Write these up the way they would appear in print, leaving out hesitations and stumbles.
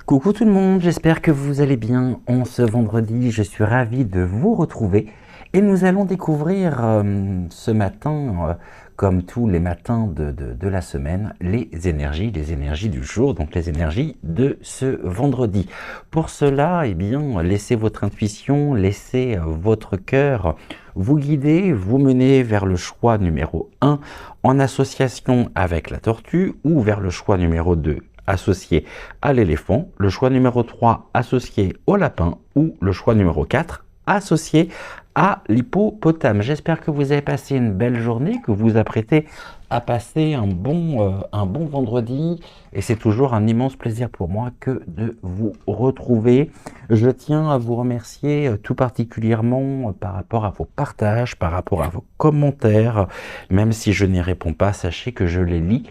Coucou tout le monde, j'espère que vous allez bien. En ce vendredi, je suis ravi de vous retrouver et nous allons découvrir ce matin, comme tous les matins de la semaine, les énergies du jour, donc les énergies de ce vendredi. Pour cela, eh bien, laissez votre intuition, laissez votre cœur vous guider, vous mener vers le choix numéro 1 en association avec la tortue ou vers le choix numéro 2 associé à l'éléphant, le choix numéro 3 associé au lapin ou le choix numéro 4 associé à l'hippopotame. J'espère que vous avez passé une belle journée, que vous vous apprêtez à passer un bon vendredi et c'est toujours un immense plaisir pour moi que de vous retrouver. Je tiens à vous remercier tout particulièrement par rapport à vos partages, par rapport à vos commentaires. Même si je n'y réponds pas, sachez que je les lis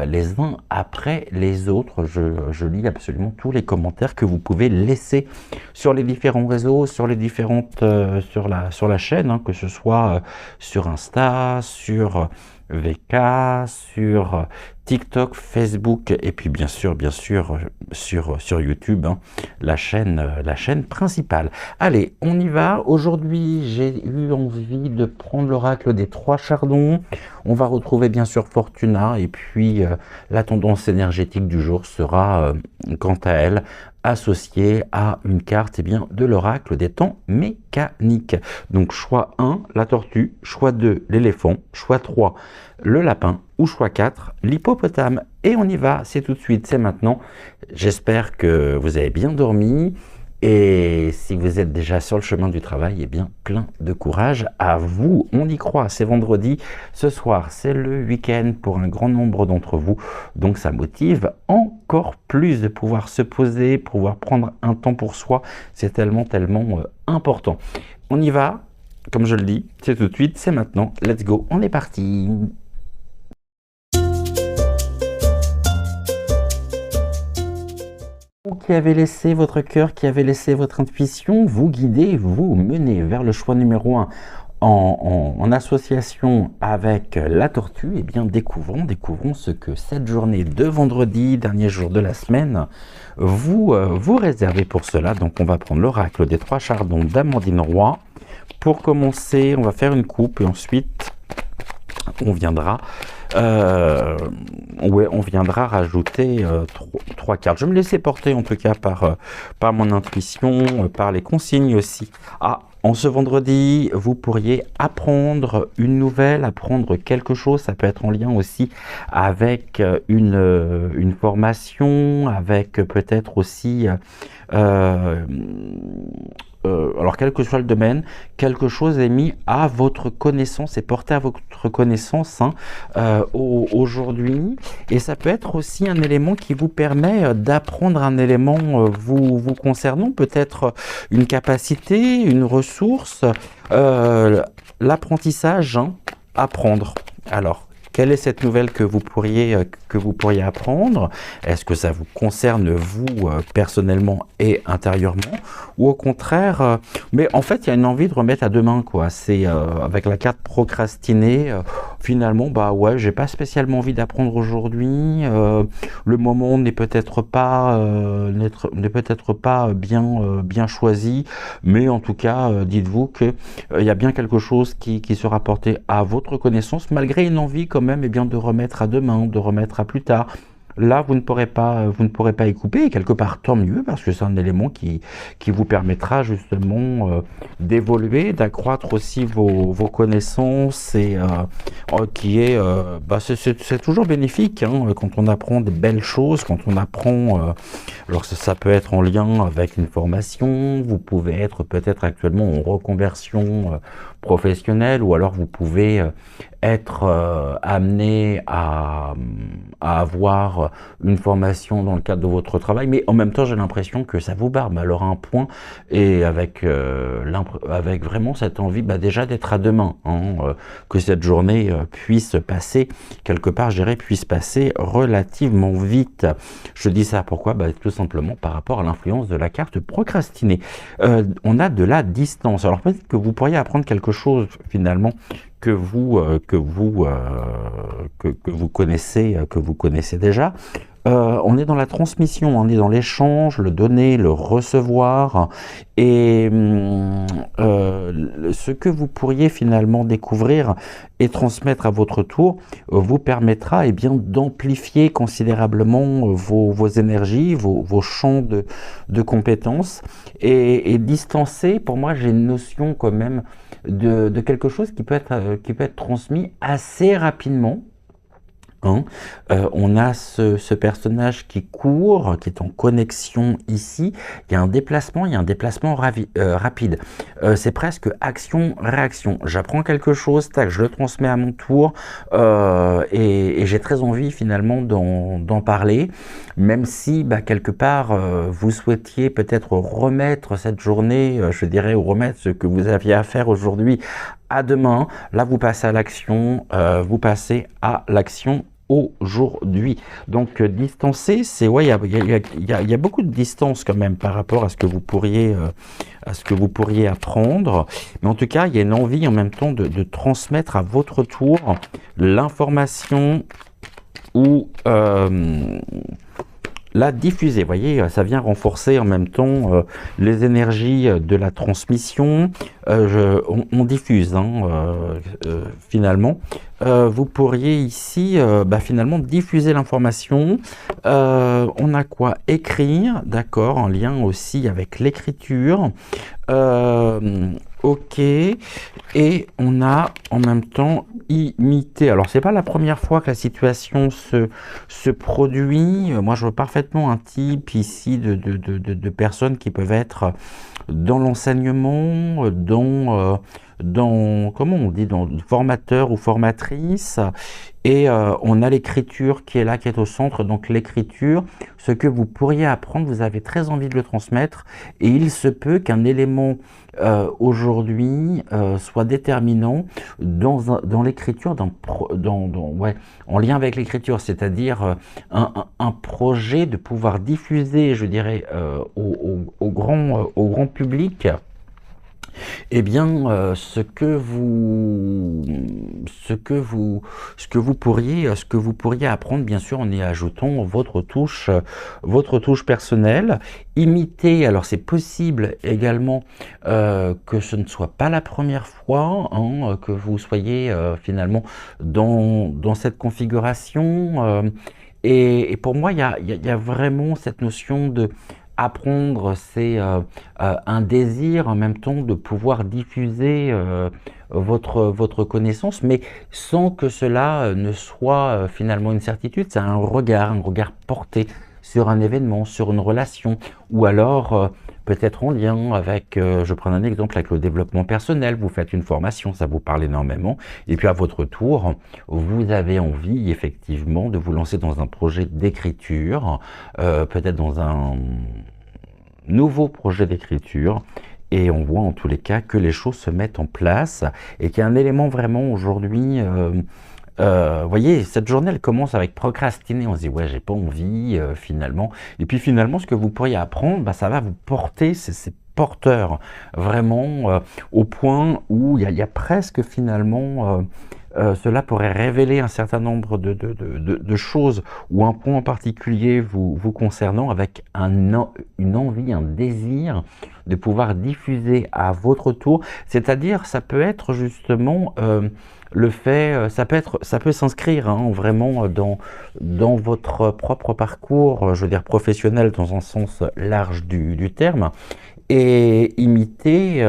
les uns après les autres. Je lis absolument tous les commentaires que vous pouvez laisser sur les différents réseaux, sur les différentes, sur la chaîne, hein, que ce soit sur Insta, sur VK, sur TikTok, Facebook et puis bien sûr sur YouTube, hein, la chaîne principale. Allez, on y va. Aujourd'hui, j'ai eu envie de prendre l'oracle des 3 chardons. On va retrouver bien sûr Fortuna et puis la tendance énergétique du jour sera quant à elle associée à une carte de l'oracle des temps mécaniques. Donc choix 1, la tortue, choix 2, l'éléphant, choix 3, le lapin ou choix 4, l'hippopotame. Et on y va, c'est tout de suite, c'est maintenant. J'espère que vous avez bien dormi. Et si vous êtes déjà sur le chemin du travail, eh bien, plein de courage à vous. On y croit, c'est vendredi. Ce soir, c'est le week-end pour un grand nombre d'entre vous. Donc, ça motive encore plus de pouvoir se poser, pouvoir prendre un temps pour soi. C'est tellement important. On y va, comme je le dis, c'est tout de suite, c'est maintenant. Let's go, on est parti. Qui avez laissé votre cœur, qui avez laissé votre intuition vous guider, vous mener vers le choix numéro 1 en association avec la tortue, eh bien découvrons ce que cette journée de vendredi, dernier jour de la semaine, vous réservez pour cela. Donc on va prendre l'oracle des 3 chardons d'Amandine Roy. Pour commencer, on va faire une coupe et ensuite on viendra rajouter 3 cartes. Je me laissais porter en tout cas par mon intuition, par les consignes aussi. En ce vendredi, vous pourriez apprendre une nouvelle, apprendre quelque chose. Ça peut être en lien aussi avec une formation, avec peut-être aussi alors quel que soit le domaine, quelque chose est mis à votre connaissance et porté à votre connaissance aujourd'hui. Et ça peut être aussi un élément qui vous permet d'apprendre un élément vous concernant, peut-être une capacité, une ressource, l'apprentissage, apprendre. Alors, quelle est cette nouvelle que vous pourriez apprendre? Est-ce que ça vous concerne vous personnellement et intérieurement? Ou au contraire, mais en fait il y a une envie de remettre à demain, quoi. C'est avec la carte procrastiner, finalement, bah ouais, j'ai pas spécialement envie d'apprendre aujourd'hui. Le moment n'est peut-être pas bien choisi, mais en tout cas, dites-vous que il y a bien quelque chose qui sera porté à votre connaissance, malgré une envie quand même de remettre à demain, de remettre à plus tard. Là, vous ne pourrez pas y couper, et quelque part, tant mieux, parce que c'est un élément qui vous permettra justement d'évoluer, d'accroître aussi vos connaissances, et c'est toujours bénéfique quand on apprend des belles choses, quand on apprend, alors ça peut être en lien avec une formation, vous pouvez être peut-être actuellement en reconversion professionnelle, ou alors vous pouvez être amené à avoir une formation dans le cadre de votre travail, mais en même temps j'ai l'impression que ça vous barbe alors à un point, et avec vraiment cette envie déjà d'être à demain, que cette journée puisse passer quelque part, je dirais, puisse passer relativement vite. Je dis ça pourquoi? Tout simplement par rapport à l'influence de la carte procrastiner. On a de la distance, alors peut-être que vous pourriez apprendre quelque chose finalement que vous connaissez déjà, on est dans la transmission, on est dans l'échange, le donner, le recevoir, et ce que vous pourriez finalement découvrir et transmettre à votre tour vous permettra bien d'amplifier considérablement vos énergies, vos champs de compétences, et distancer, pour moi j'ai une notion quand même de quelque chose qui peut être transmis assez rapidement. On a ce personnage qui court, qui est en connexion ici. Il y a un déplacement rapide. C'est presque action-réaction. J'apprends quelque chose, tac, je le transmets à mon tour, et j'ai très envie finalement d'en parler, même si quelque part vous souhaitiez peut-être remettre cette journée, je dirais, ou remettre ce que vous aviez à faire aujourd'hui à demain. Là, vous passez à l'action, aujourd'hui. Donc distancer, c'est ouais, il y a beaucoup de distance quand même par rapport à ce que vous pourriez apprendre. Mais en tout cas, il y a une envie en même temps de transmettre à votre tour l'information ou la diffuser. Vous voyez, ça vient renforcer en même temps les énergies de la transmission. On diffuse finalement. Vous pourriez ici finalement diffuser l'information. On a quoi? Écrire, d'accord, en lien aussi avec l'écriture. Ok, et on a en même temps imité. Alors c'est pas la première fois que la situation se produit. Moi je vois parfaitement un type ici de personnes qui peuvent être dans l'enseignement, comment on dit, dans formateur ou formatrice, et on a l'écriture qui est là, qui est au centre. Donc l'écriture, ce que vous pourriez apprendre, vous avez très envie de le transmettre, et il se peut qu'un élément aujourd'hui soit déterminant dans l'écriture, en lien avec l'écriture, c'est-à-dire un projet de pouvoir diffuser, je dirais, au grand public, eh bien, ce que vous pourriez apprendre, bien sûr, en y ajoutant votre touche personnelle. Imiter, alors c'est possible également que ce ne soit pas la première fois que vous soyez finalement dans cette configuration. Et pour moi, il y a vraiment cette notion de apprendre, c'est un désir en même temps de pouvoir diffuser votre connaissance, mais sans que cela ne soit finalement une certitude. C'est un regard porté sur un événement, sur une relation, ou alors peut-être en lien avec, je prends un exemple avec le développement personnel. Vous faites une formation, ça vous parle énormément, et puis à votre tour, vous avez envie effectivement de vous lancer dans un projet d'écriture, peut-être dans un nouveau projet d'écriture, et on voit en tous les cas que les choses se mettent en place, et qu'il y a un élément vraiment aujourd'hui, vous voyez, cette journée elle commence avec procrastiner, on se dit ouais j'ai pas envie finalement, et puis finalement ce que vous pourriez apprendre, ça va vous porter, c'est porteur vraiment, au point où il y a presque finalement cela pourrait révéler un certain nombre de choses, ou un point en particulier vous concernant, avec une envie, un désir de pouvoir diffuser à votre tour. C'est-à-dire, ça peut être justement le fait, ça peut s'inscrire vraiment dans votre propre parcours, je veux dire professionnel dans un sens large du terme, et imiter.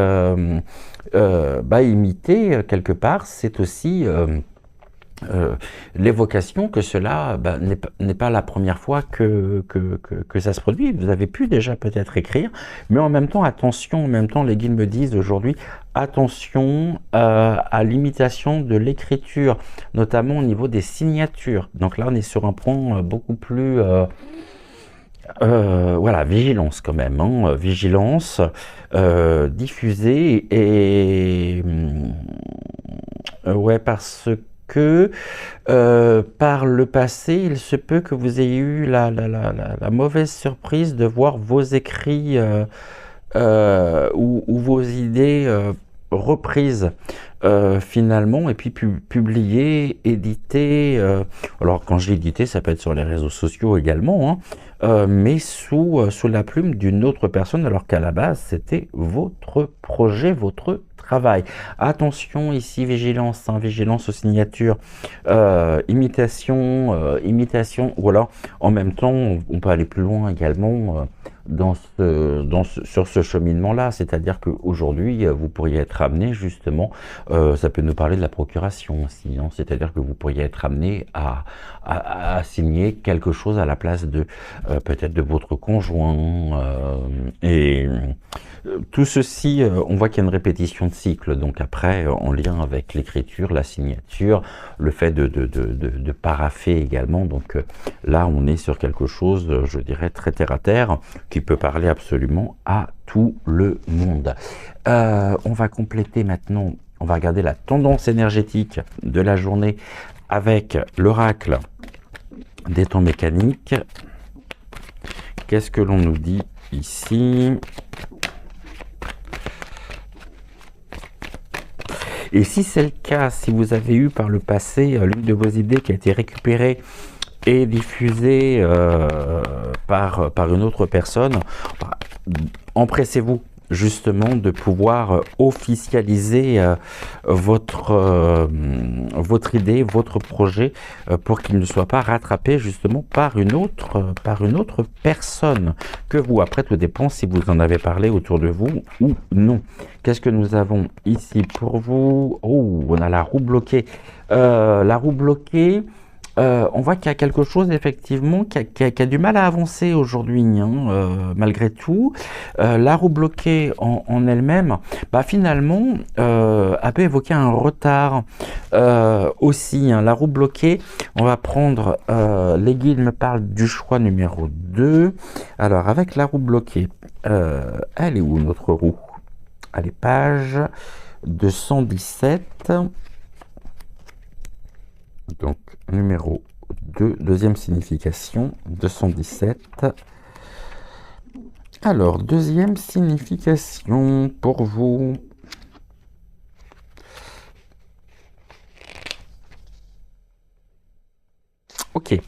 Imiter quelque part, c'est aussi l'évocation que cela n'est pas la première fois que ça se produit. Vous avez pu déjà peut-être écrire, mais en même temps, attention, en même temps, les guides me disent aujourd'hui, attention à l'imitation de l'écriture, notamment au niveau des signatures. Donc là, on est sur un point beaucoup plus... voilà, vigilance quand même, vigilance, diffuser, et ouais, parce que par le passé, il se peut que vous ayez eu la mauvaise surprise de voir vos écrits ou vos idées reprise finalement, et puis publiée, éditée. Alors quand je dis édité, ça peut être sur les réseaux sociaux également, hein, mais sous la plume d'une autre personne, alors qu'à la base c'était votre projet, votre travail. Attention ici, vigilance, hein, vigilance aux signatures, imitation, ou alors en même temps, on peut aller plus loin également. Sur ce cheminement-là, c'est-à-dire qu'aujourd'hui, vous pourriez être amené justement, ça peut nous parler de la procuration aussi, hein, c'est-à-dire que vous pourriez être amené à signer quelque chose à la place de peut-être de votre conjoint, et tout ceci, on voit qu'il y a une répétition de cycle, donc après, en lien avec l'écriture, la signature, le fait de parapher également, donc là, on est sur quelque chose, je dirais, très terre-à-terre, qui peut parler absolument à tout le monde. On va compléter maintenant, on va regarder la tendance énergétique de la journée avec l'oracle des temps mécaniques. Qu'est-ce que l'on nous dit ici ? Et si c'est le cas, si vous avez eu par le passé l'une de vos idées qui a été récupérée et diffusée par une autre personne, empressez-vous justement de pouvoir officialiser votre idée, votre projet, pour qu'il ne soit pas rattrapé justement par une autre personne que vous. Après, tout dépend si vous en avez parlé autour de vous ou non. Qu'est-ce que nous avons ici pour vous? Oh, on a la roue bloquée. La roue bloquée, on voit qu'il y a quelque chose effectivement qui a du mal à avancer aujourd'hui, hein, malgré tout. La roue bloquée en elle-même, bah, finalement, a pu évoquer un retard aussi, hein. La roue bloquée, on va prendre, les guides me parlent du choix numéro 2. Alors avec la roue bloquée, elle est où notre roue? Allez, page 217. Donc, numéro 2, deuxième signification, 217. Alors, deuxième signification pour vous. Ok.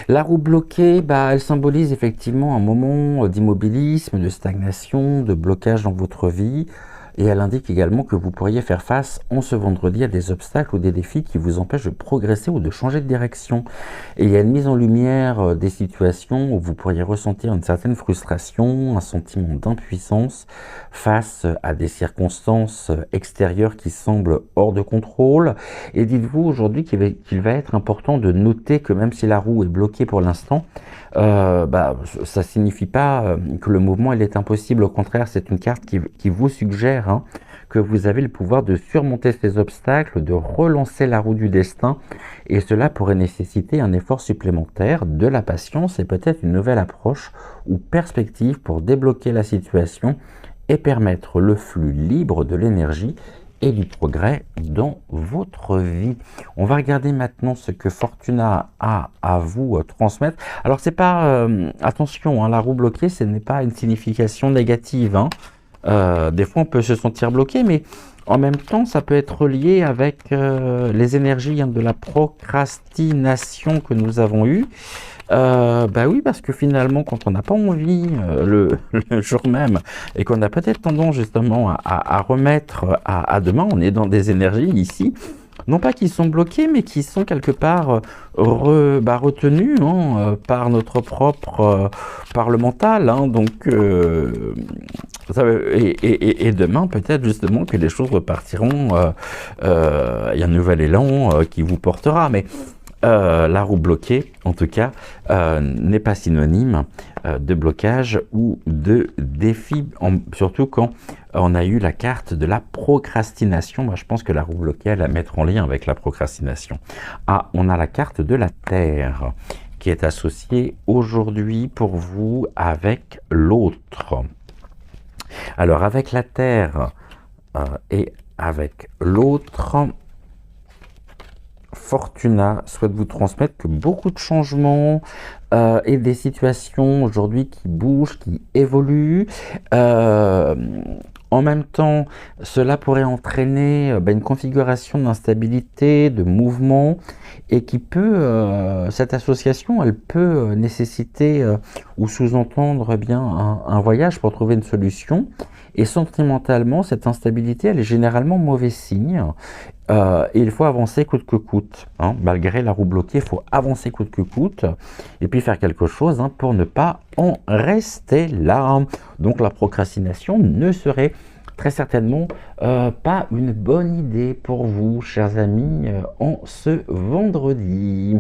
La roue bloquée, bah, elle symbolise effectivement un moment d'immobilisme, de stagnation, de blocage dans votre vie. Et elle indique également que vous pourriez faire face en ce vendredi à des obstacles ou des défis qui vous empêchent de progresser ou de changer de direction. Et il y a une mise en lumière des situations où vous pourriez ressentir une certaine frustration, un sentiment d'impuissance face à des circonstances extérieures qui semblent hors de contrôle. Et dites-vous aujourd'hui qu'il va être important de noter que même si la roue est bloquée pour l'instant, bah, ça signifie pas que le mouvement il est impossible. Au contraire, c'est une carte qui vous suggère, hein, que vous avez le pouvoir de surmonter ces obstacles, de relancer la roue du destin, et cela pourrait nécessiter un effort supplémentaire, de la patience et peut-être une nouvelle approche ou perspective pour débloquer la situation et permettre le flux libre de l'énergie et du progrès dans votre vie. On va regarder maintenant ce que Fortuna a à vous transmettre. Alors c'est pas, attention, hein, la roue bloquée, ce n'est pas une signification négative, hein. Des fois on peut se sentir bloqué, mais en même temps ça peut être lié avec les énergies, hein, de la procrastination que nous avons eue. Bah oui, parce que finalement, quand on n'a pas envie le jour même et qu'on a peut-être tendance justement à remettre à demain, on est dans des énergies ici, non pas qui sont bloquées, mais qui sont quelque part retenues, hein, par notre propre, par le mental, hein, donc et demain peut-être justement que les choses repartiront, il y a un nouvel élan qui vous portera, mais la roue bloquée, en tout cas, n'est pas synonyme de blocage ou de défi, surtout quand on a eu la carte de la procrastination. Moi, je pense que la roue bloquée, elle à mettre en lien avec la procrastination. Ah, on a la carte de la Terre qui est associée aujourd'hui pour vous avec l'autre. Alors, avec la Terre et avec l'autre, Fortuna souhaite vous transmettre que beaucoup de changements et des situations aujourd'hui qui bougent, qui évoluent. En même temps, cela pourrait entraîner une configuration d'instabilité, de mouvement, et qui peut, cette association, elle peut nécessiter ou sous-entendre bien un voyage pour trouver une solution. Et sentimentalement, cette instabilité, elle est généralement mauvais signe. Et il faut avancer coûte que coûte. Hein. Malgré la roue bloquée, il faut avancer coûte que coûte. Et puis faire quelque chose pour ne pas en rester là. Donc la procrastination ne serait très certainement pas une bonne idée pour vous, chers amis, en ce vendredi.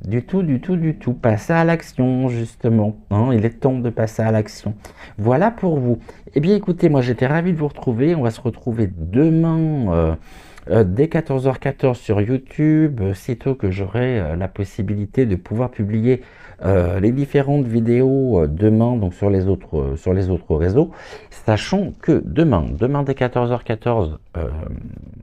Du tout, du tout, du tout. Passez à l'action, justement. Hein, il est temps de passer à l'action. Voilà pour vous. Eh bien, écoutez, moi, j'étais ravi de vous retrouver. On va se retrouver demain dès 14h14 sur YouTube, sitôt que j'aurai la possibilité de pouvoir publier les différentes vidéos demain, donc sur les autres réseaux. Sachant que demain dès 14h14,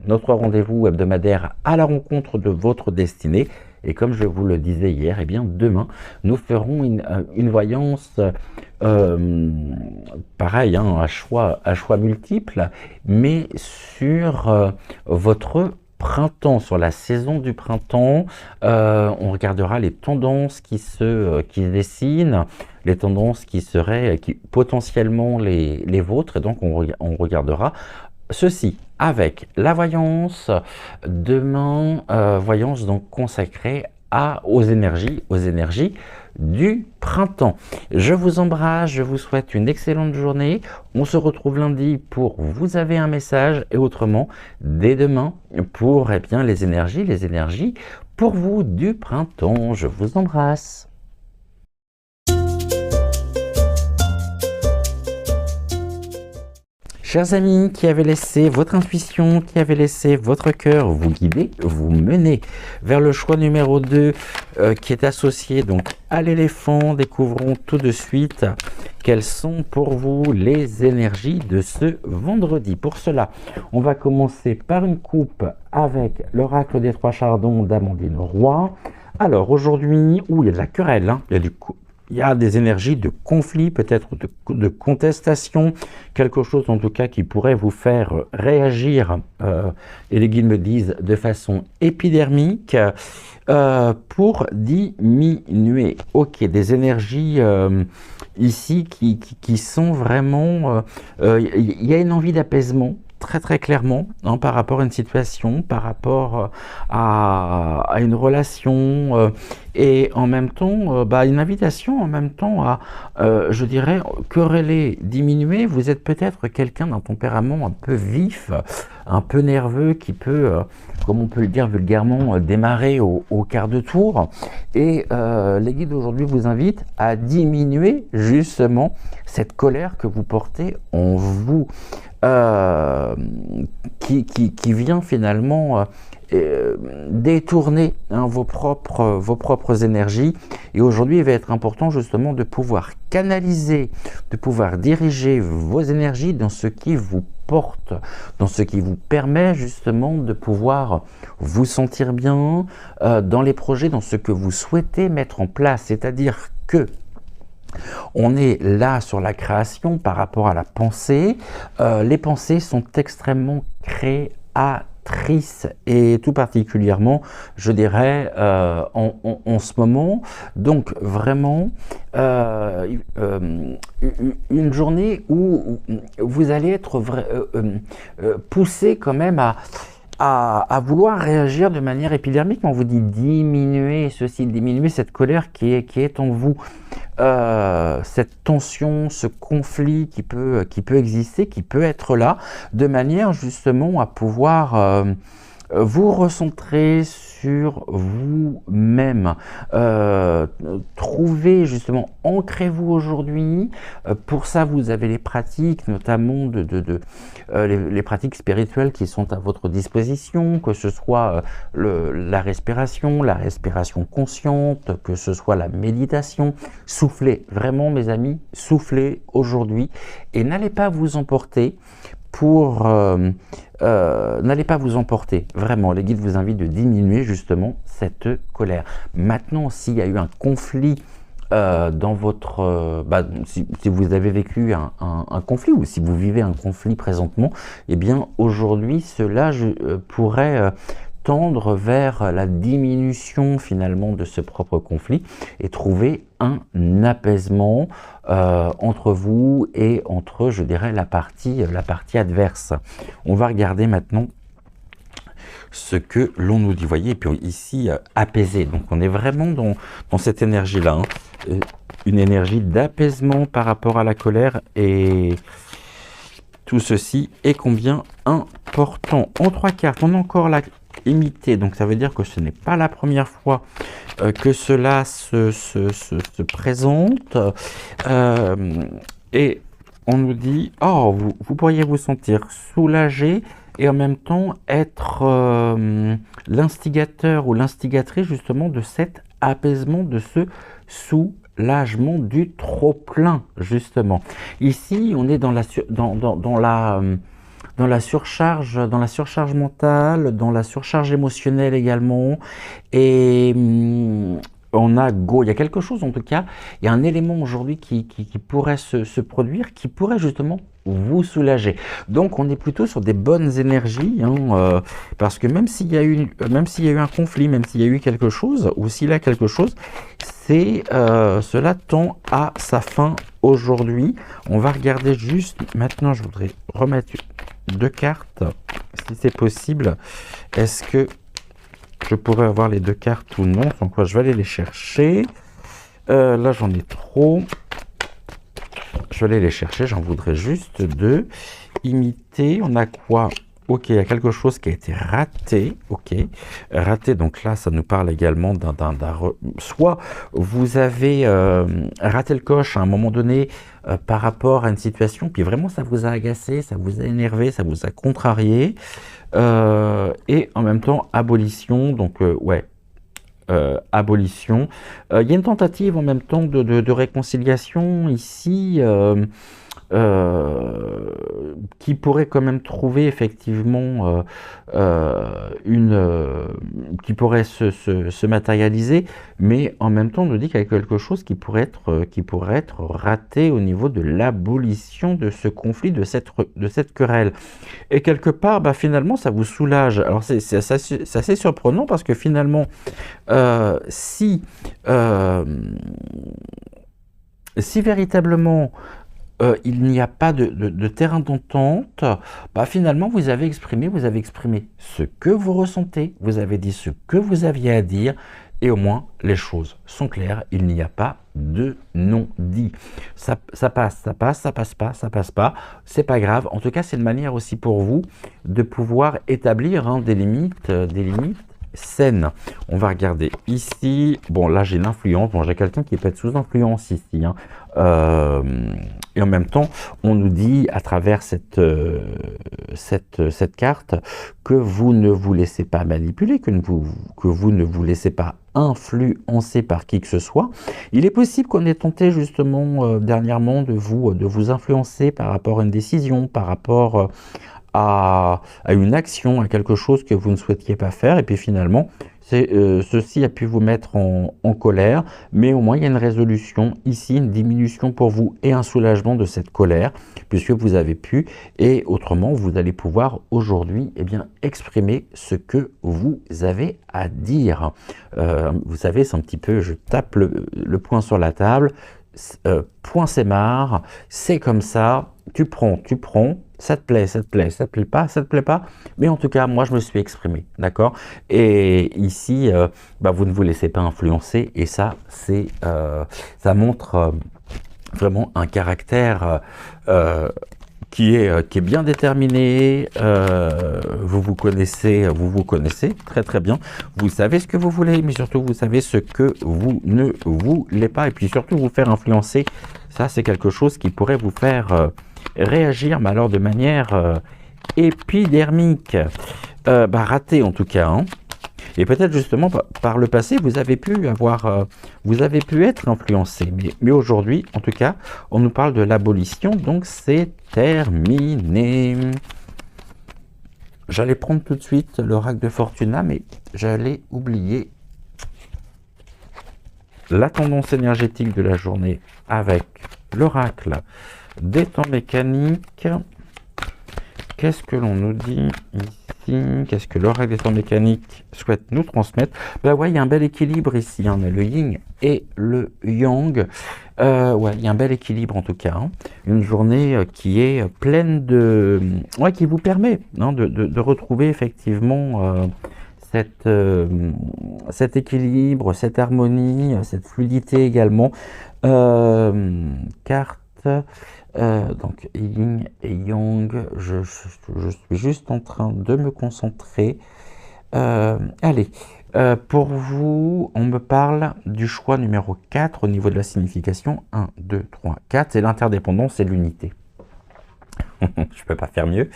notre rendez-vous hebdomadaire à la rencontre de votre destinée. Et comme je vous le disais hier, eh bien demain, nous ferons une voyance, pareil, à choix multiples, mais sur votre printemps, sur la saison du printemps. On regardera les tendances qui dessinent, les tendances qui seraient potentiellement les vôtres, et donc on regardera ceci avec la voyance demain, voyance donc consacrée aux énergies du printemps. Je vous embrasse, je vous souhaite une excellente journée. On se retrouve lundi pour Vous avez un message, et autrement dès demain pour les énergies pour vous du printemps. Je vous embrasse. Chers amis qui avez laissé votre intuition, qui avez laissé votre cœur vous guider, vous mener vers le choix numéro 2 qui est associé donc à l'éléphant, découvrons tout de suite quelles sont pour vous les énergies de ce vendredi. Pour cela, on va commencer par une coupe avec l'oracle des trois chardons d'Amandine Roy. Alors aujourd'hui, il y a de la querelle, il y a des énergies de conflit, peut-être de contestation, quelque chose en tout cas qui pourrait vous faire réagir, et les guides me disent de façon épidermique, pour diminuer. Ok, des énergies ici qui sont vraiment... Il y a une envie d'apaisement, très très clairement, par rapport à une situation, par rapport à une relation, et en même temps, une invitation en même temps à, je dirais, quereller, diminuer. Vous êtes peut-être quelqu'un d'un tempérament un peu vif, un peu nerveux, qui peut, comme on peut le dire vulgairement, démarrer au quart de tour. Et les guides aujourd'hui vous invitent à diminuer justement cette colère que vous portez en vous. Qui vient finalement détourner vos propres énergies. Et aujourd'hui, il va être important justement de pouvoir canaliser, de pouvoir diriger vos énergies dans ce qui vous porte, dans ce qui vous permet justement de pouvoir vous sentir bien dans les projets, dans ce que vous souhaitez mettre en place. C'est-à-dire que on est là sur la création par rapport à la pensée. Les pensées sont extrêmement créatrices, et tout particulièrement, je dirais, en ce moment. Donc vraiment, une journée où vous allez être poussé quand même à vouloir réagir de manière épidermique. On vous dit diminuer ceci, diminuer cette colère qui est en vous, cette tension, ce conflit qui peut exister, qui peut être là, de manière justement à pouvoir vous recentrer sur vous-même, trouvez justement, ancrez-vous aujourd'hui. Pour ça, vous avez les pratiques, notamment les pratiques spirituelles qui sont à votre disposition, que ce soit la respiration consciente, que ce soit la méditation. Soufflez, vraiment mes amis, soufflez aujourd'hui, et n'allez pas vous emporter n'allez pas vous emporter, vraiment. Les guides vous invitent de diminuer justement cette colère. Maintenant, s'il y a eu un conflit dans votre, si vous avez vécu un conflit ou si vous vivez un conflit présentement, eh bien aujourd'hui cela pourrait tendre vers la diminution finalement de ce propre conflit et trouver un apaisement entre vous et entre, je dirais, la partie adverse. On va regarder maintenant ce que l'on nous dit. Vous voyez, et puis ici, apaisé. Donc on est vraiment dans cette énergie-là. Hein. Une énergie d'apaisement par rapport à la colère. Et tout ceci est combien important. En 3 cartes, on a encore la imité. Donc ça veut dire que ce n'est pas la première fois que cela se présente. Et on nous dit, oh, vous pourriez vous sentir soulagé et en même temps être l'instigateur ou l'instigatrice justement de cet apaisement, de ce soulagement du trop-plein, justement. Ici, on est dans la surcharge mentale, dans la surcharge émotionnelle également, et il y a quelque chose en tout cas, il y a un élément aujourd'hui qui pourrait se produire, qui pourrait justement vous soulager. Donc on est plutôt sur des bonnes énergies, hein, parce que même s'il y a eu un conflit, même s'il y a eu quelque chose, ou s'il y a quelque chose, cela tend à sa fin aujourd'hui. On va regarder juste, maintenant je voudrais remettre 2 cartes, si c'est possible. Est-ce que je pourrais avoir les 2 cartes ou non? Sans quoi je vais aller les chercher. Là j'en ai trop. Je vais aller les chercher, j'en voudrais juste 2. Imiter, on a quoi? Ok, il y a quelque chose qui a été raté. Ok, raté, donc là ça nous parle également soit vous avez raté le coche à un moment donné par rapport à une situation, puis vraiment ça vous a agacé, ça vous a énervé, ça vous a contrarié. Et en même temps abolition, donc ouais, abolition. Il y a une tentative en même temps de réconciliation ici, qui pourrait quand même trouver effectivement qui pourrait se matérialiser, mais en même temps on nous dit qu'il y a quelque chose qui pourrait être raté au niveau de l'abolition de ce conflit, de cette querelle. Et quelque part, finalement, ça vous soulage. Alors c'est assez surprenant parce que finalement, si véritablement il n'y a pas de terrain d'entente, finalement vous avez exprimé ce que vous ressentez, vous avez dit ce que vous aviez à dire, et au moins les choses sont claires, il n'y a pas de non-dit. Ça passe, ça passe pas, c'est pas grave. En tout cas, c'est une manière aussi pour vous de pouvoir établir des limites saines. On va regarder ici. Bon, là j'ai l'influence. Bon, j'ai quelqu'un qui peut être sous influence ici. Et en même temps, on nous dit à travers cette carte que vous ne vous laissez pas manipuler, que vous ne vous laissez pas influencer par qui que ce soit. Il est possible qu'on ait tenté justement dernièrement de vous influencer par rapport à une décision, par rapport à une action, à quelque chose que vous ne souhaitiez pas faire, et puis finalement, ceci a pu vous mettre en colère, mais au moins il y a une résolution ici, une diminution pour vous et un soulagement de cette colère, puisque vous avez pu, et autrement, vous allez pouvoir aujourd'hui exprimer ce que vous avez à dire. Vous savez, c'est un petit peu, je tape le poing sur la table, point c'est marre, c'est comme ça, tu prends, ça te plaît, ça te plaît pas, mais en tout cas, moi, je me suis exprimé, d'accord? Et ici, vous ne vous laissez pas influencer, et ça, ça montre vraiment un caractère qui est bien déterminé. Vous vous connaissez très très bien. Vous savez ce que vous voulez, mais surtout vous savez ce que vous ne voulez pas, et puis surtout vous faire influencer. Ça, c'est quelque chose qui pourrait vous faire réagir, mais alors de manière épidermique, raté en tout cas. Hein. Et peut-être justement par le passé, vous avez pu être influencé. Mais aujourd'hui, en tout cas, on nous parle de l'abolition, donc c'est terminé. J'allais prendre tout de suite l'oracle de Fortuna, mais j'allais oublier. la tendance énergétique de la journée avec l'oracle des temps mécaniques. Qu'est-ce que l'on nous dit ici? Qu'est-ce que l'oracle des temps mécaniques souhaite nous transmettre? Ben ouais, il y a un bel équilibre ici, hein. On a le yin et le yang. Ouais, il y a un bel équilibre en tout cas, hein. Une journée qui est pleine de... Ouais, qui vous permet, hein, de retrouver effectivement cet équilibre, cette harmonie, cette fluidité également. Carte... donc yin et yang, je suis juste en train de me concentrer. Allez, pour vous, on me parle du choix numéro 4 au niveau de la signification. 1, 2, 3, 4, c'est l'interdépendance et l'unité. Je ne peux pas faire mieux.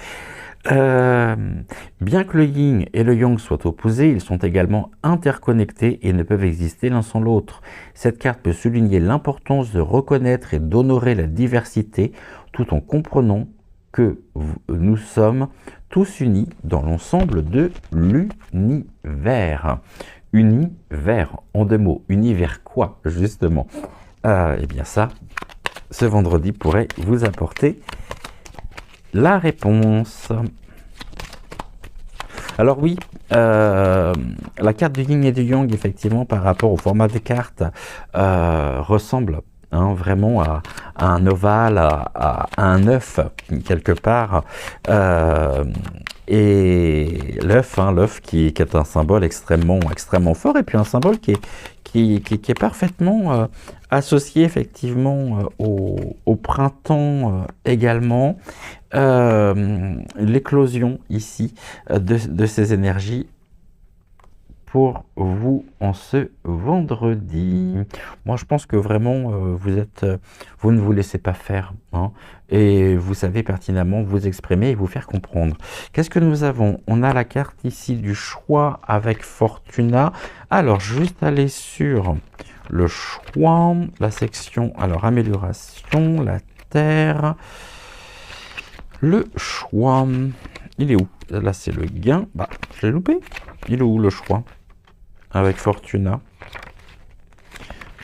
Bien que le yin et le yang soient opposés, ils sont également interconnectés et ne peuvent exister l'un sans l'autre. Cette carte peut souligner l'importance de reconnaître et d'honorer la diversité tout en comprenant que nous sommes tous unis dans l'ensemble de l'univers. Univers, en deux mots. Univers quoi, justement? Eh bien ça, ce vendredi pourrait vous apporter la réponse. Alors oui, la carte du yin et du yang, effectivement, par rapport au format des cartes, ressemble, hein, vraiment à un ovale, à un œuf, quelque part. Et l'œuf, hein, l'œuf qui est un symbole extrêmement fort, et puis un symbole qui est parfaitement associé effectivement au printemps également. L'éclosion ici de ces énergies pour vous en ce vendredi. Moi, je pense que vraiment, vous ne vous laissez pas faire, hein, et vous savez pertinemment vous exprimer et vous faire comprendre. Qu'est-ce que nous avons? On a la carte ici du choix avec Fortuna. Alors, juste aller sur le choix, la section, alors amélioration, la terre, le choix. Il est où? Là, c'est le gain. Bah, je l'ai loupé. Il est où le choix? Avec Fortuna.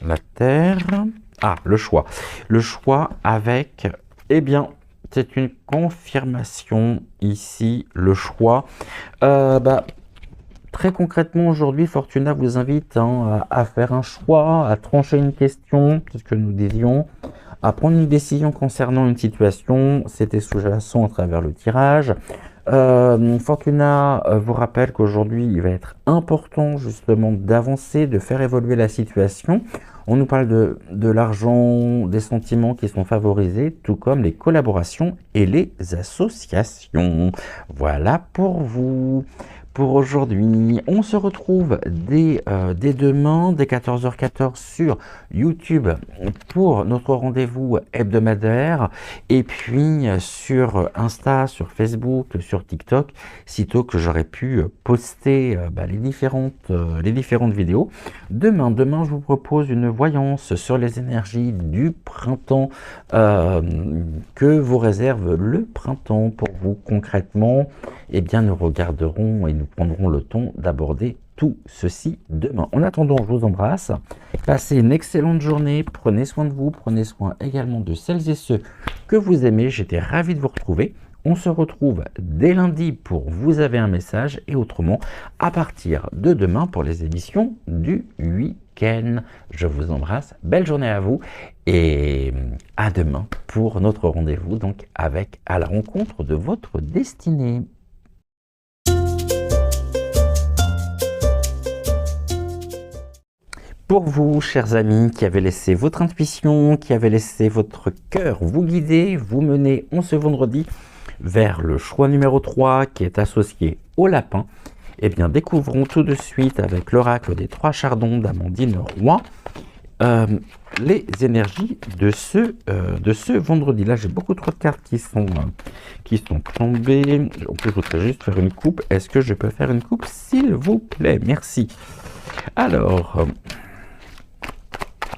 La terre. Ah, le choix. Le choix avec... Eh bien, c'est une confirmation ici, le choix. Très concrètement, aujourd'hui, Fortuna vous invite, hein, à faire un choix, à trancher une question, c'est ce que nous disions, à prendre une décision concernant une situation. C'était sous-jacent à travers le tirage. Fortuna vous rappelle qu'aujourd'hui, il va être important justement d'avancer, de faire évoluer la situation. On nous parle de l'argent, des sentiments qui sont favorisés, tout comme les collaborations et les associations. Voilà pour vous. Pour aujourd'hui, on se retrouve dès demain, dès 14h14 sur YouTube pour notre rendez-vous hebdomadaire, et puis sur Insta, sur Facebook, sur TikTok, sitôt que j'aurai pu poster les différentes vidéos. Demain, je vous propose une voyance sur les énergies du printemps, que vous réserve le printemps pour vous concrètement. Eh bien, nous regarderons et nous prendrons le temps d'aborder tout ceci demain. En attendant, je vous embrasse. Passez une excellente journée. Prenez soin de vous. Prenez soin également de celles et ceux que vous aimez. J'étais ravi de vous retrouver. On se retrouve dès lundi pour Vous avez un message, et autrement à partir de demain pour les émissions du week-end. Je vous embrasse. Belle journée à vous et à demain pour notre rendez-vous donc avec À la rencontre de votre destinée. Pour vous, chers amis, qui avez laissé votre intuition, qui avez laissé votre cœur vous guider, vous mener en ce vendredi vers le choix numéro 3 qui est associé au lapin, eh bien, découvrons tout de suite avec l'oracle des 3 chardons d'Amandine Roy les énergies de ce vendredi. Là, j'ai beaucoup trop de cartes qui sont tombées. En plus, je voudrais juste faire une coupe. Est-ce que je peux faire une coupe, s'il vous plaît? Merci. Alors...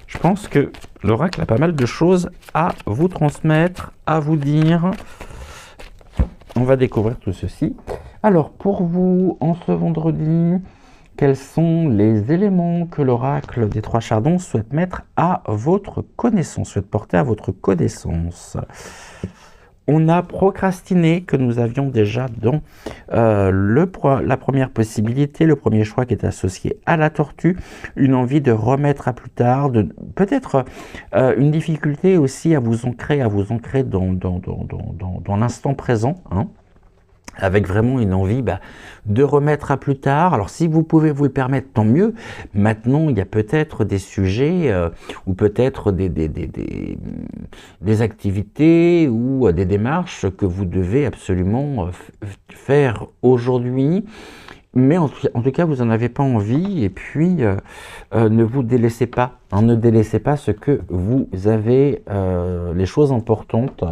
je pense que l'oracle a pas mal de choses à vous transmettre, à vous dire. On va découvrir tout ceci. Alors, pour vous, en ce vendredi, quels sont les éléments que l'oracle des trois chardons souhaite mettre à votre connaissance, souhaite porter à votre connaissance. On a procrastiné, que nous avions déjà dans la première possibilité, le premier choix qui est associé à la tortue, une envie de remettre à plus tard, peut-être une difficulté aussi à vous ancrer dans l'instant présent, hein, avec vraiment une envie de remettre à plus tard. Alors si vous pouvez vous le permettre, tant mieux. Maintenant, il y a peut-être des sujets ou peut-être des activités ou des démarches que vous devez absolument faire aujourd'hui. Mais en tout cas, vous n'en avez pas envie, et puis ne vous délaissez pas. Hein, ne délaissez pas ce que vous avez, les choses importantes,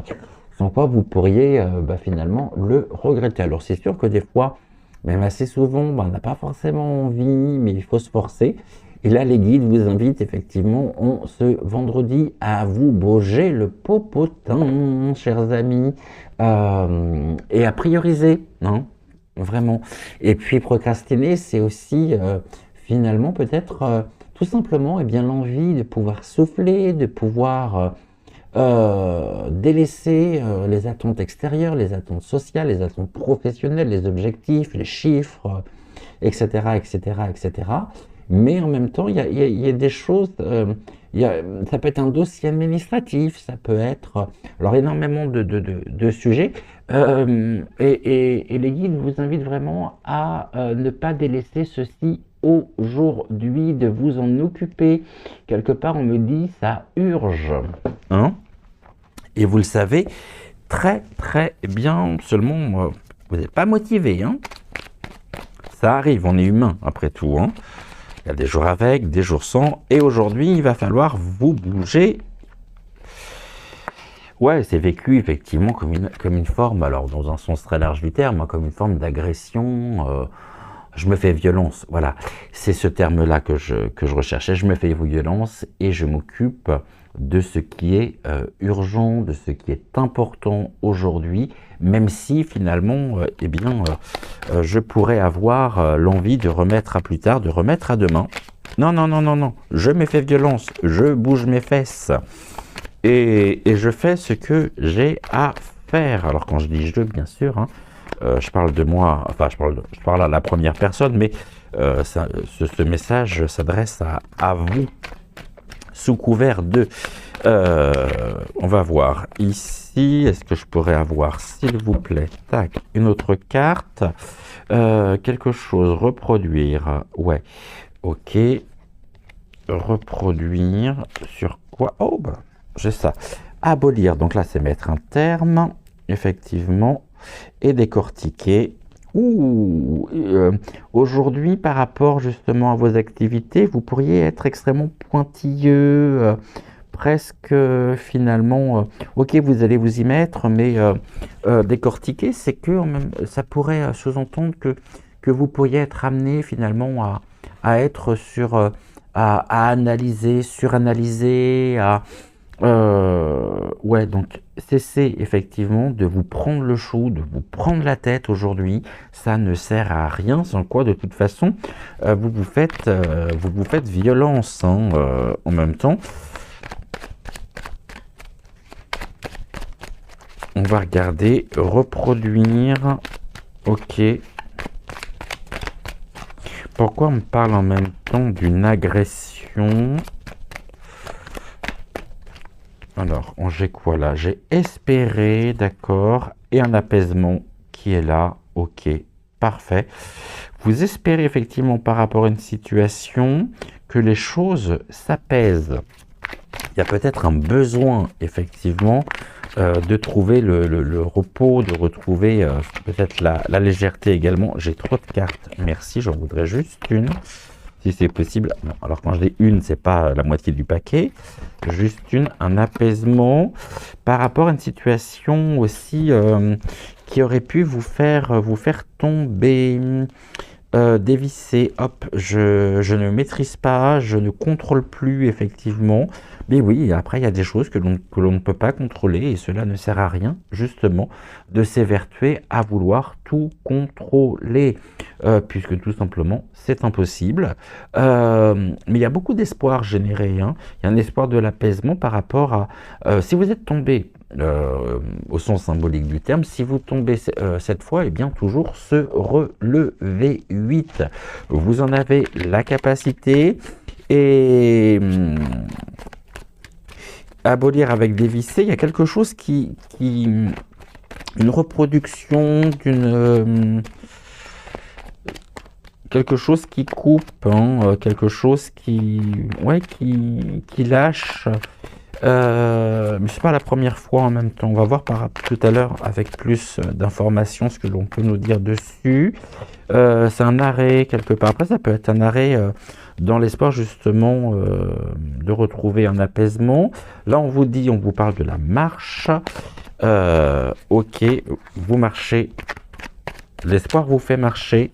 sans quoi vous pourriez finalement le regretter. Alors c'est sûr que des fois, même assez souvent, on n'a pas forcément envie, mais il faut se forcer. Et là, les guides vous invitent effectivement ce vendredi à vous bouger le popotin, chers amis, et à prioriser, hein, vraiment. Et puis procrastiner, c'est aussi finalement peut-être tout simplement l'envie de pouvoir souffler, de pouvoir délaisser les attentes extérieures, les attentes sociales, les attentes professionnelles, les objectifs, les chiffres, etc., etc., etc. Mais en même temps, il y a des choses, ça peut être un dossier administratif, ça peut être alors énormément de sujets, et les guides vous invitent vraiment à ne pas délaisser ceci aujourd'hui, de vous en occuper. Quelque part, on me dit, ça urge, hein? Et vous le savez très très bien, seulement vous n'êtes pas motivé, hein? Ça arrive, on est humain après tout, hein? Il y a des jours avec, des jours sans, et aujourd'hui il va falloir vous bouger. Ouais, c'est vécu effectivement comme une forme, alors dans un sens très large du terme, comme une forme d'agression. Je me fais violence, voilà, c'est ce terme-là que je recherchais. Je me fais violence et je m'occupe de ce qui est urgent, de ce qui est important aujourd'hui, même si finalement, je pourrais avoir l'envie de remettre à plus tard, de remettre à demain. Non, non, non, non, non, je me fais violence, je bouge mes fesses et je fais ce que j'ai à faire. Alors quand je dis je, bien sûr, hein, je parle de moi, enfin je parle à la première personne, mais ce message s'adresse à vous. Sous couvert de... on va voir ici, est-ce que je pourrais avoir, s'il vous plaît, tac, une autre carte, quelque chose, reproduire, ouais, ok, reproduire, sur quoi, oh, j'ai ça, abolir, donc là c'est mettre un terme, effectivement, et décortiquer. Aujourd'hui, par rapport justement à vos activités, vous pourriez être extrêmement pointilleux, presque finalement, ok, vous allez vous y mettre, mais décortiquer, c'est que ça pourrait sous-entendre que vous pourriez être amené finalement à être à analyser, suranalyser, ouais, donc cessez effectivement de vous prendre le chou, de vous prendre la tête aujourd'hui. Ça ne sert à rien, sans quoi de toute façon vous vous faites violence, hein, en même temps. On va regarder, reproduire, ok. Pourquoi on me parle en même temps d'une agression ? Alors, j'ai quoi là? J'ai espéré, d'accord, et un apaisement qui est là, ok, parfait. Vous espérez effectivement par rapport à une situation que les choses s'apaisent. Il y a peut-être un besoin, effectivement, de trouver le repos, de retrouver peut-être la légèreté également. J'ai trop de cartes, merci, j'en voudrais juste une. Si c'est possible. Non, alors quand je dis une, c'est pas la moitié du paquet. Juste un apaisement par rapport à une situation aussi qui aurait pu vous faire tomber. dévisser, hop, je ne maîtrise pas, je ne contrôle plus effectivement. Mais oui, après, il y a des choses que l'on ne peut pas contrôler et cela ne sert à rien, justement, de s'évertuer à vouloir tout contrôler, puisque tout simplement, c'est impossible. Mais il y a beaucoup d'espoir généré, hein. Il y a un espoir de l'apaisement par rapport à... si vous êtes tombé au sens symbolique du terme, si vous tombez cette fois, eh bien toujours se relever 8. Vous en avez la capacité et abolir avec dévisser, il y a quelque chose une reproduction d'une quelque chose qui coupe, hein, quelque chose ouais, qui lâche. Mais c'est pas la première fois en même temps. On va voir tout à l'heure avec plus d'informations ce que l'on peut nous dire dessus. C'est un arrêt quelque part. Après, ça peut être un arrêt dans l'espoir justement de retrouver un apaisement. Là, on vous parle de la marche. Ok, vous marchez. L'espoir vous fait marcher.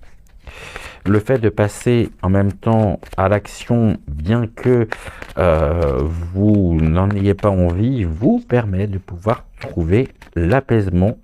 Le fait de passer en même temps à l'action, bien que vous n'en ayez pas envie, vous permet de pouvoir trouver l'apaisement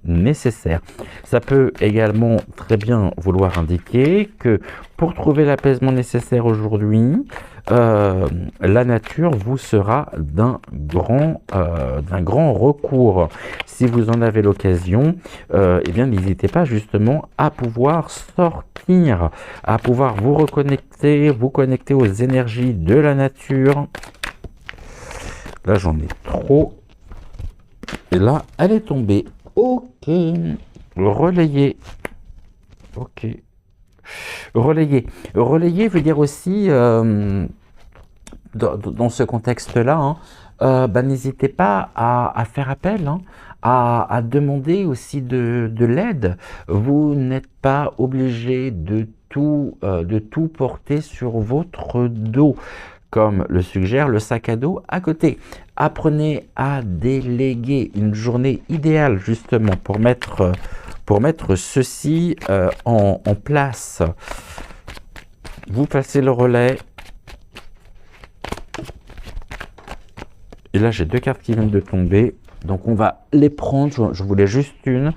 nécessaire. Ça peut également très bien vouloir indiquer que pour trouver l'apaisement nécessaire aujourd'hui, la nature vous sera d'un grand recours. Si vous en avez l'occasion, eh bien n'hésitez pas justement à pouvoir sortir, à pouvoir vous connecter aux énergies de la nature. Là j'en ai trop. Et là, elle est tombée. Ok. Relayer. Ok. Relayer. Relayer veut dire aussi, dans ce contexte-là, hein, n'hésitez pas à faire appel, hein, à demander aussi de l'aide. Vous n'êtes pas obligé de tout porter sur votre dos, comme le suggère le sac à dos à côté. Apprenez à déléguer. Une journée idéale justement pour mettre ceci en place. Vous passez le relais. Et là, j'ai deux cartes qui viennent de tomber. Donc, on va les prendre. Je voulais juste une.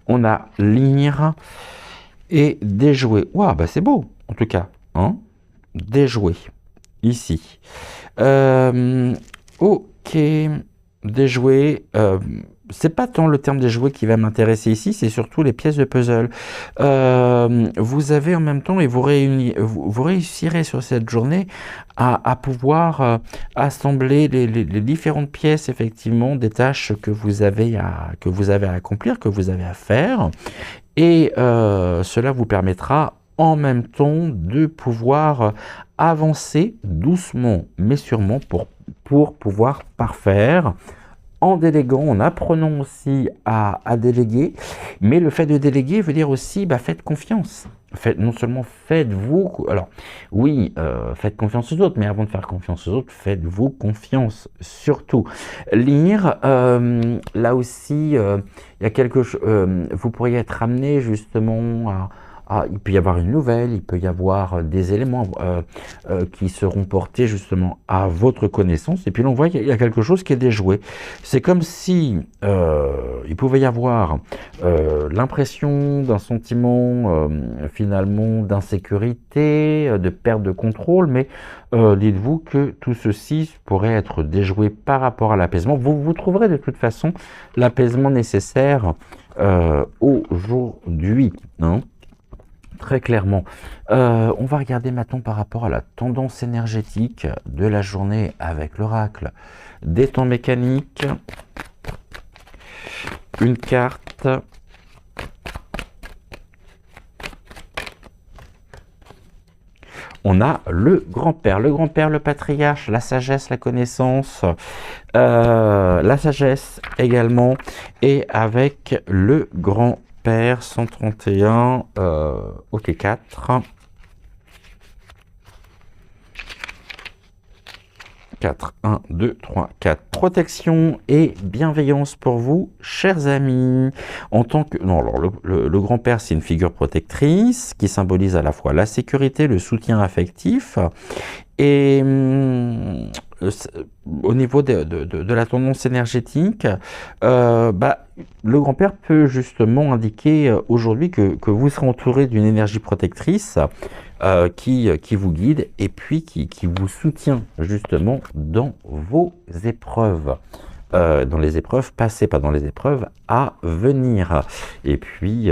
On a lire et déjouer. Waouh, bah c'est beau, en tout cas. Hein, déjouer. Ici. Ok. Déjouer. C'est pas tant le terme déjouer qui va m'intéresser ici, c'est surtout les pièces de puzzle. Vous avez en même temps, et vous réussirez sur cette journée à pouvoir assembler les différentes pièces, effectivement, des tâches que vous avez à accomplir, que vous avez à faire. Et cela vous permettra en même temps de pouvoir avancer doucement, mais sûrement pour pouvoir parfaire. En déléguant, en apprenant aussi à déléguer, mais le fait de déléguer veut dire aussi, faites confiance. Non seulement faites-vous, alors oui, faites confiance aux autres, mais avant de faire confiance aux autres, faites-vous confiance, surtout. Lire, là aussi, il y a quelque chose, vous pourriez être amené justement il peut y avoir une nouvelle, il peut y avoir des éléments qui seront portés justement à votre connaissance. Et puis l'on voit qu'il y a quelque chose qui est déjoué. C'est comme si il pouvait y avoir l'impression d'un sentiment finalement d'insécurité, de perte de contrôle, mais dites-vous que tout ceci pourrait être déjoué par rapport à l'apaisement. Vous trouverez de toute façon l'apaisement nécessaire aujourd'hui, hein. Très clairement. On va regarder maintenant par rapport à la tendance énergétique de la journée avec l'oracle des temps mécaniques. Une carte. On a le grand-père, le patriarche, la sagesse, la connaissance, la sagesse également, et avec le grand-père 131, ok 4. 4. 1, 2, 3, 4. Protection et bienveillance pour vous, chers amis. En tant que... Non, alors le grand-père, c'est une figure protectrice qui symbolise à la fois la sécurité, le soutien affectif. Et au niveau de la tendance énergétique, le grand-père peut justement indiquer aujourd'hui que vous serez entouré d'une énergie protectrice qui vous guide et puis qui vous soutient justement dans vos épreuves. Dans les épreuves passées, pas dans les épreuves à venir. Et puis,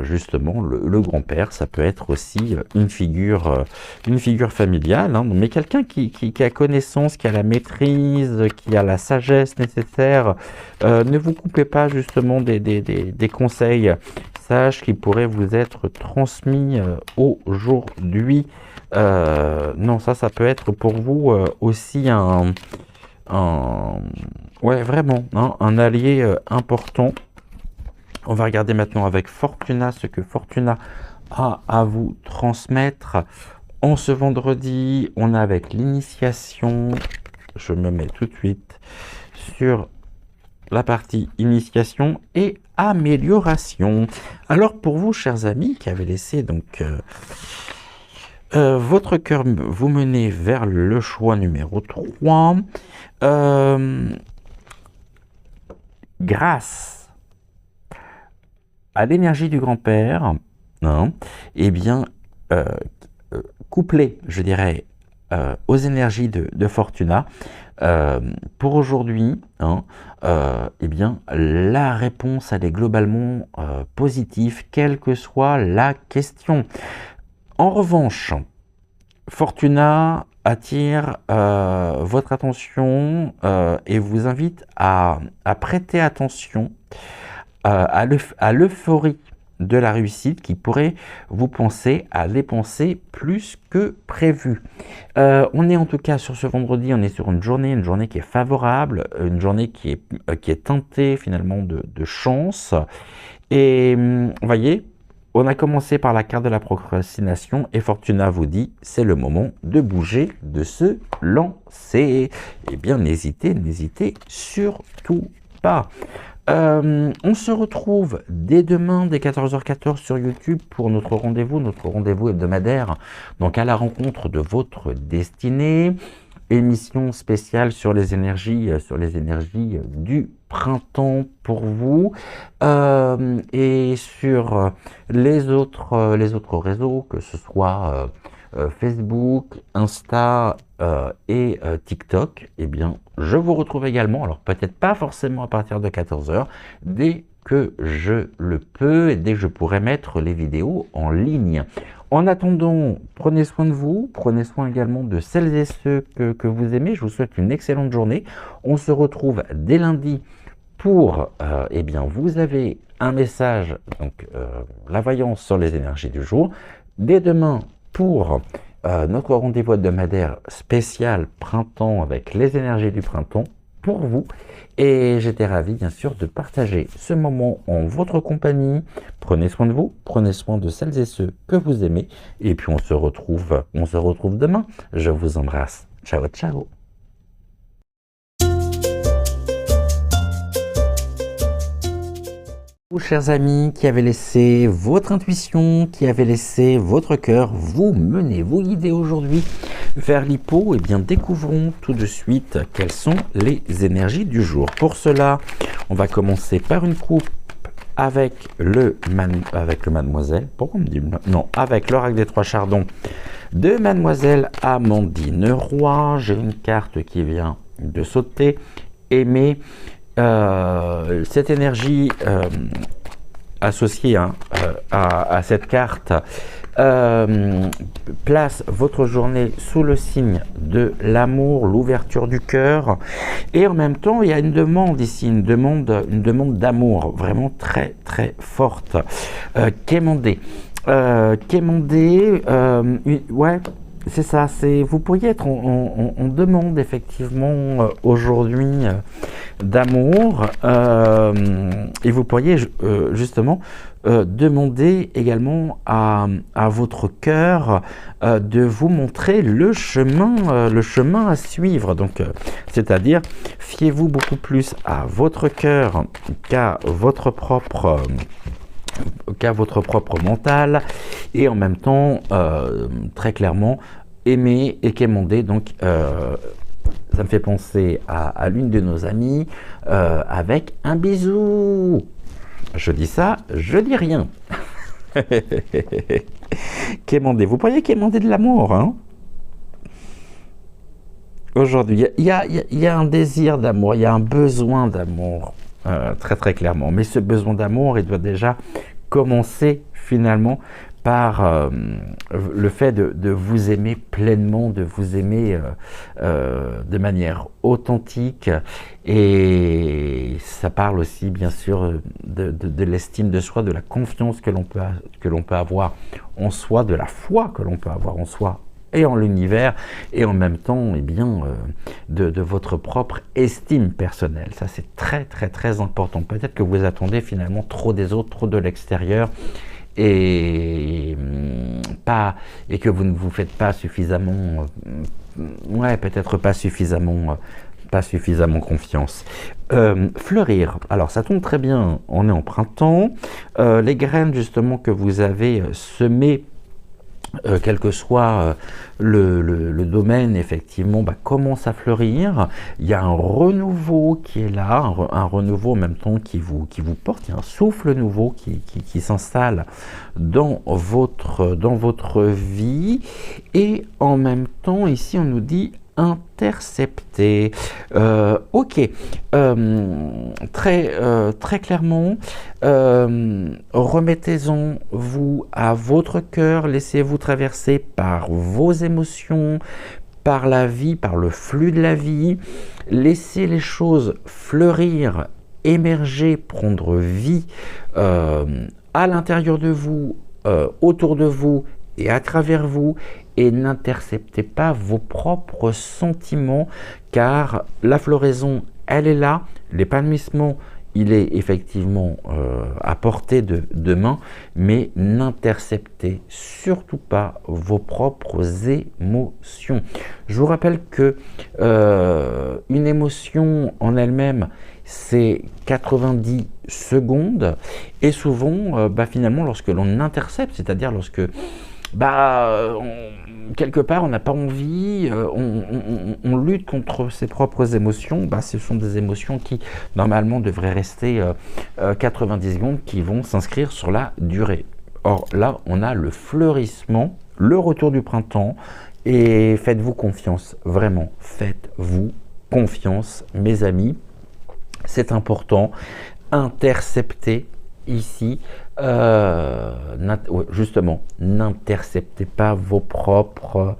justement, le grand-père, ça peut être aussi une figure familiale, hein, mais quelqu'un qui a connaissance, qui a la maîtrise, qui a la sagesse nécessaire. Ne vous coupez pas justement des conseils sages qui pourraient vous être transmis aujourd'hui. Non, ça peut être pour vous aussi ouais, vraiment, hein, un allié important. On va regarder maintenant avec Fortuna ce que Fortuna a à vous transmettre. En ce vendredi, on a avec l'initiation, je me mets tout de suite sur la partie initiation et amélioration. Alors pour vous, chers amis, qui avez laissé donc votre cœur vous mener vers le choix numéro 3, grâce à l'énergie du grand-père, hein, eh bien, couplé, je dirais, aux énergies de Fortuna, pour aujourd'hui, hein, eh bien, la réponse, elle est globalement positive, quelle que soit la question. En revanche, Fortuna attire votre attention et vous invite à prêter attention à l'euphorie de la réussite qui pourrait vous penser à dépenser plus que prévu. On est en tout cas sur ce vendredi, on est sur une journée qui est favorable, une journée qui est teintée finalement de chance. Et vous voyez, on a commencé par la carte de la procrastination et Fortuna vous dit c'est le moment de bouger, de se lancer. Eh bien n'hésitez surtout pas. On se retrouve dès demain, dès 14h14 sur YouTube pour notre rendez-vous hebdomadaire, donc à la rencontre de votre destinée, émission spéciale sur les énergies du printemps pour vous, et sur les autres réseaux, que ce soit Facebook, Insta et TikTok, eh bien, je vous retrouve également, alors peut-être pas forcément à partir de 14h, dès que je le peux et dès que je pourrai mettre les vidéos en ligne. En attendant, prenez soin de vous, prenez soin également de celles et ceux que vous aimez. Je vous souhaite une excellente journée. On se retrouve dès lundi pour, eh bien, vous avez un message, donc la voyance sur les énergies du jour. Dès demain, pour notre rendez-vous hebdomadaire spécial printemps avec les énergies du printemps pour vous. Et j'étais ravi bien sûr de partager ce moment en votre compagnie. Prenez soin de vous, prenez soin de celles et ceux que vous aimez. Et puis on se retrouve demain. Je vous embrasse. Ciao, ciao. Vous, chers amis, qui avez laissé votre intuition, qui avez laissé votre cœur vous mener, vous guider aujourd'hui vers l'hippo, et bien découvrons tout de suite quelles sont les énergies du jour. Pour cela, on va commencer par une coupe avec le mademoiselle. Pourquoi on me dit non, avec l'oracle des trois chardons de mademoiselle Amandine Roy. J'ai une carte qui vient de sauter. Aimer. Cette énergie associée à cette carte place votre journée sous le signe de l'amour, l'ouverture du cœur, et en même temps il y a une demande ici, une demande d'amour vraiment très très forte, quémandée, ouais, c'est ça, vous pourriez être en demande effectivement aujourd'hui d'amour et vous pourriez justement demander également à votre cœur de vous montrer le chemin à suivre. Donc, c'est-à-dire, fiez-vous beaucoup plus à votre cœur qu'à votre propre mental, et en même temps, très clairement, aimer et quémander. Donc, ça me fait penser à l'une de nos amies avec un bisou. Je dis ça, je dis rien. Quémander, vous pourriez quémander de l'amour, hein? Aujourd'hui, il y a un désir d'amour, il y a un besoin d'amour, très très clairement. Mais ce besoin d'amour, il doit déjà commencer finalement par le fait de vous aimer pleinement, de vous aimer de manière authentique. Et ça parle aussi bien sûr de l'estime de soi, de la confiance que l'on peut avoir en soi, de la foi que l'on peut avoir en soi et en l'univers, et en même temps, eh bien, de votre propre estime personnelle. Ça, c'est très, très, très important. Peut-être que vous attendez finalement trop des autres, trop de l'extérieur, et que vous ne vous faites pas suffisamment, peut-être pas suffisamment confiance. Fleurir, alors ça tombe très bien, on est en printemps, les graines justement que vous avez semées, quel que soit le domaine, effectivement, commence à fleurir. Il y a un renouveau qui est là, un renouveau en même temps qui vous porte. Il y a un souffle nouveau qui s'installe dans votre vie. Et en même temps, ici, on nous dit intercepter. Ok, très clairement, remettez-en vous à votre cœur, laissez-vous traverser par vos émotions, par la vie, par le flux de la vie, laissez les choses fleurir, émerger, prendre vie à l'intérieur de vous, autour de vous et à travers vous, et n'interceptez pas vos propres sentiments, car la floraison, elle est là, l'épanouissement, il est effectivement à portée de main, mais n'interceptez surtout pas vos propres émotions. Je vous rappelle que une émotion en elle-même, c'est 90 secondes, et souvent, finalement, lorsque l'on intercepte, c'est-à-dire lorsque quelque part on n'a pas envie, on lutte contre ses propres émotions, ce sont des émotions qui normalement devraient rester 90 secondes, qui vont s'inscrire sur la durée. Or là on a le fleurissement, le retour du printemps, et faites-vous confiance, vraiment, faites-vous confiance mes amis, c'est important. Interceptez ici, justement, n'interceptez pas vos propres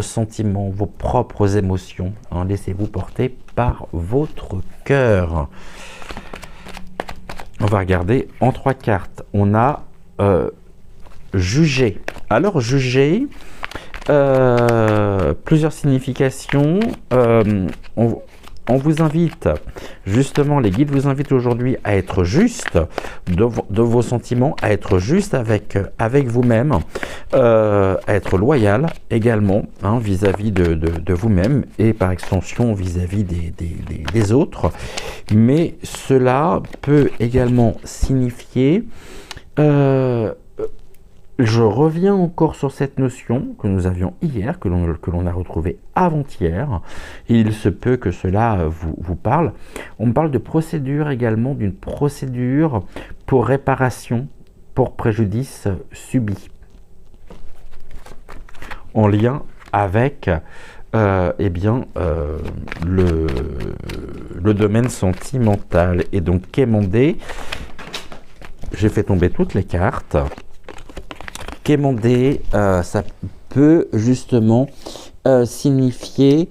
sentiments, vos propres émotions, hein. Laissez-vous porter par votre cœur. On va regarder en 3 cartes. On a juger. Alors juger, plusieurs significations. On vous invite, justement, les guides vous invitent aujourd'hui à être juste de vos sentiments, à être juste avec vous-même, à être loyal également, hein, vis-à-vis de vous-même, et par extension vis-à-vis des autres. Mais cela peut également signifier... je reviens encore sur cette notion que nous avions hier, que l'on a retrouvée avant-hier. Il se peut que cela vous parle. On me parle de procédure également, d'une procédure pour réparation, pour préjudice subi, en lien avec le domaine sentimental. Et donc, quémander, j'ai fait tomber toutes les cartes. Quémander, ça peut justement signifier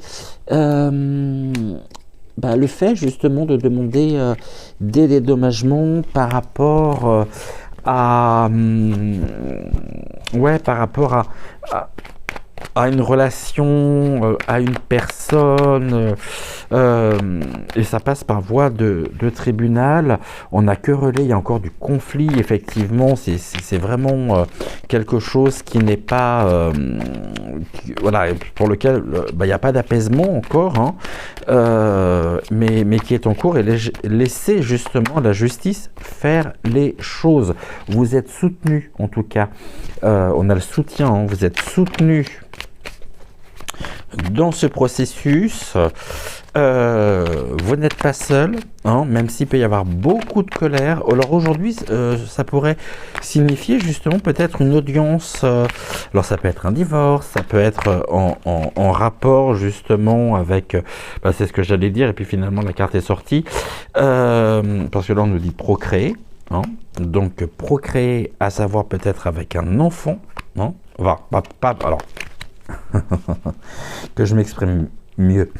le fait justement de demander des dédommagements par rapport à une relation, à une personne, et ça passe par voie de tribunal. On a querellé, il y a encore du conflit, effectivement, c'est vraiment quelque chose qui n'est pas, voilà, pour lequel il n'y a pas d'apaisement encore, hein, mais qui est en cours, et laissez justement la justice faire les choses. Vous êtes soutenu, en tout cas, on a le soutien, hein, vous êtes soutenu dans ce processus. Vous n'êtes pas seul, hein, même s'il peut y avoir beaucoup de colère. Alors aujourd'hui, ça pourrait signifier justement peut-être une audience. Alors ça peut être un divorce, ça peut être en rapport justement avec, c'est ce que j'allais dire, et puis finalement la carte est sortie, parce que là on nous dit procréer, hein, donc procréer, à savoir peut-être avec un enfant, hein, alors que je m'exprime mieux,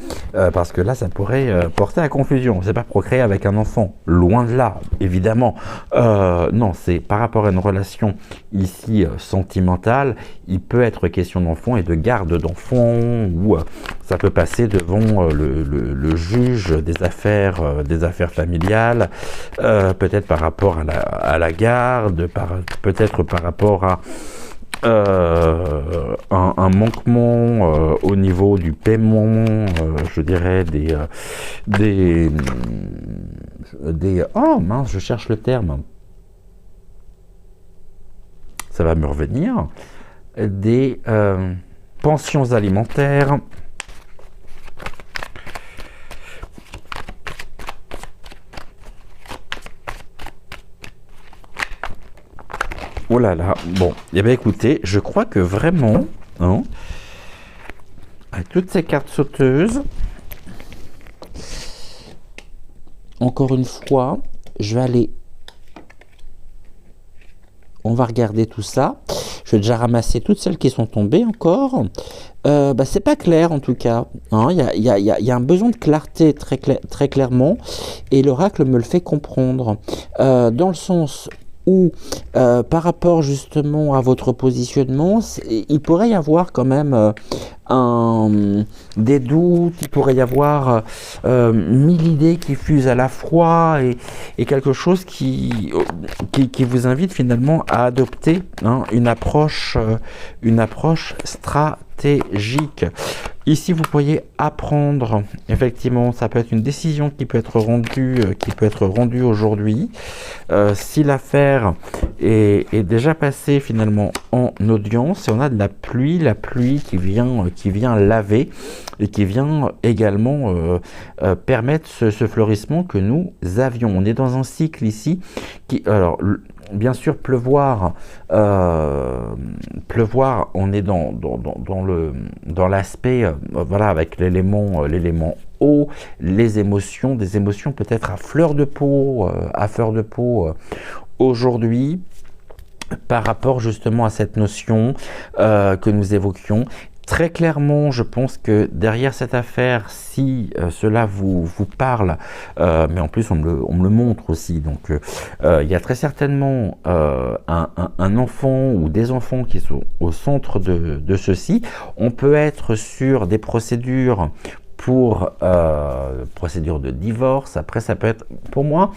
parce que là ça pourrait porter à confusion. C'est pas procréer avec un enfant, loin de là, évidemment. Non, c'est par rapport à une relation ici sentimentale. Il peut être question d'enfant et de garde d'enfant, ou ça peut passer devant le juge des affaires familiales, peut-être par rapport à la garde, peut-être par rapport à un manquement au niveau du paiement, je dirais oh mince, je cherche le terme, ça va me revenir, des pensions alimentaires, oh là là, bon, eh bien écoutez, je crois que vraiment, hein, avec toutes ces cartes sauteuses, encore une fois, je vais aller, on va regarder tout ça. Je vais déjà ramasser toutes celles qui sont tombées encore. C'est pas clair en tout cas, hein. Il y a un besoin de clarté très clairement, et l'oracle me le fait comprendre, dans le sens où par rapport justement à votre positionnement, il pourrait y avoir quand même des doutes, il pourrait y avoir mille idées qui fusent à la fois, et quelque chose qui vous invite finalement à adopter, hein, une approche stratégique. Ici, vous pourriez apprendre, effectivement, ça peut être une décision qui peut être rendue aujourd'hui. Si l'affaire est déjà passée finalement en audience, et on a de la pluie qui vient laver, et qui vient également permettre ce fleurissement que nous avions. On est dans un cycle ici alors, bien sûr, pleuvoir, on est dans l'aspect, voilà, avec l'élément eau, des émotions peut-être à fleur de peau, aujourd'hui, par rapport justement à cette notion que nous évoquions. Très clairement, je pense que derrière cette affaire, si cela vous parle, mais en plus on me le montre aussi, donc il y a très certainement un enfant ou des enfants qui sont au centre de ceci. On peut être sur des procédures pour procédure de divorce. Après, ça peut être, pour moi,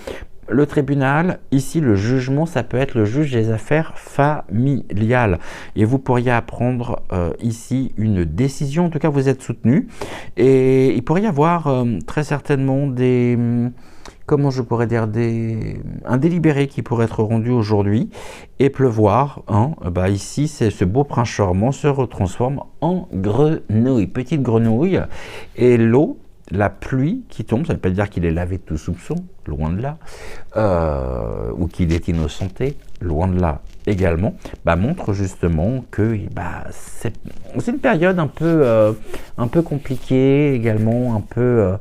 le tribunal, ici le jugement, ça peut être le juge des affaires familiales, et vous pourriez apprendre ici une décision. En tout cas, vous êtes soutenu, et il pourrait y avoir très certainement comment je pourrais dire, un délibéré qui pourrait être rendu aujourd'hui, et pleuvoir, hein. Ici, ce beau prince charmant se retransforme en grenouille, petite grenouille, et l'eau, la pluie qui tombe, ça ne veut pas dire qu'il est lavé de tout soupçon, loin de là, ou qu'il est innocenté, loin de là également, montre justement que c'est une période un peu compliquée également, un peu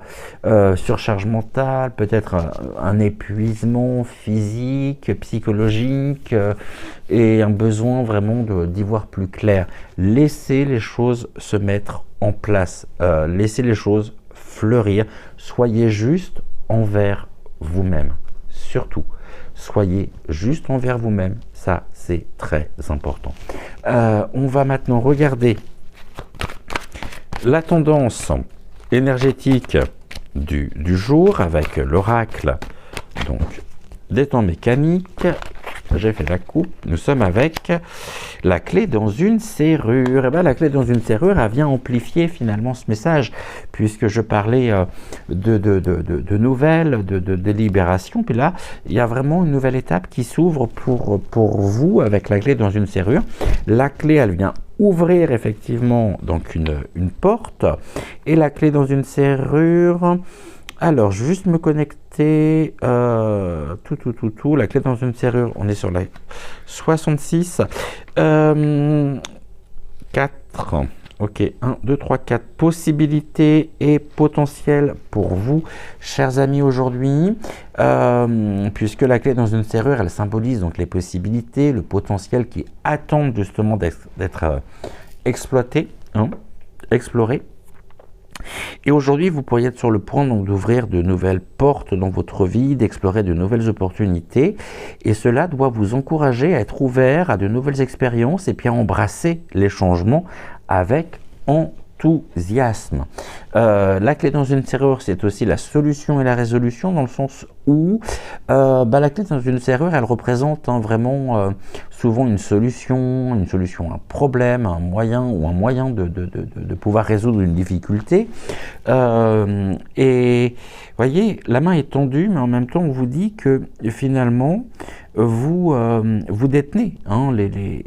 surcharge mentale, peut-être un épuisement physique, psychologique, et un besoin vraiment d'y voir plus clair. Laissez les choses se mettre en place, laissez les choses fleurir, soyez juste envers vous-même, surtout, soyez juste envers vous-même, ça c'est très important. On va maintenant regarder La tendance énergétique du jour avec l'oracle donc des temps mécaniques. J'ai fait la coupe. Nous sommes avec la clé dans une serrure. Et bien, la clé dans une serrure, elle vient amplifier finalement ce message, puisque je parlais de nouvelles, de libération. Puis là, il y a vraiment une nouvelle étape qui s'ouvre pour vous avec la clé dans une serrure. La clé, elle vient ouvrir effectivement donc une porte. Et la clé dans une serrure... Alors, je vais juste me connecter, la clé dans une serrure, on est sur la 66, 4, ok, 1, 2, 3, 4, possibilités et potentiels pour vous, chers amis, aujourd'hui, puisque la clé dans une serrure, elle symbolise donc les possibilités, le potentiel qui attendent justement d'être exploité, hein, exploré. Et aujourd'hui, vous pourriez être sur le point d'ouvrir de nouvelles portes dans votre vie, d'explorer de nouvelles opportunités. Et cela doit vous encourager à être ouvert à de nouvelles expériences et puis à embrasser les changements avec enthousiasme. La clé dans une serrure, c'est aussi la solution et la résolution, dans le sens où la clé dans une serrure, elle représente vraiment souvent une solution à un problème, un moyen de pouvoir résoudre une difficulté. Et voyez, la main est tendue, mais en même temps, on vous dit que finalement, vous détenez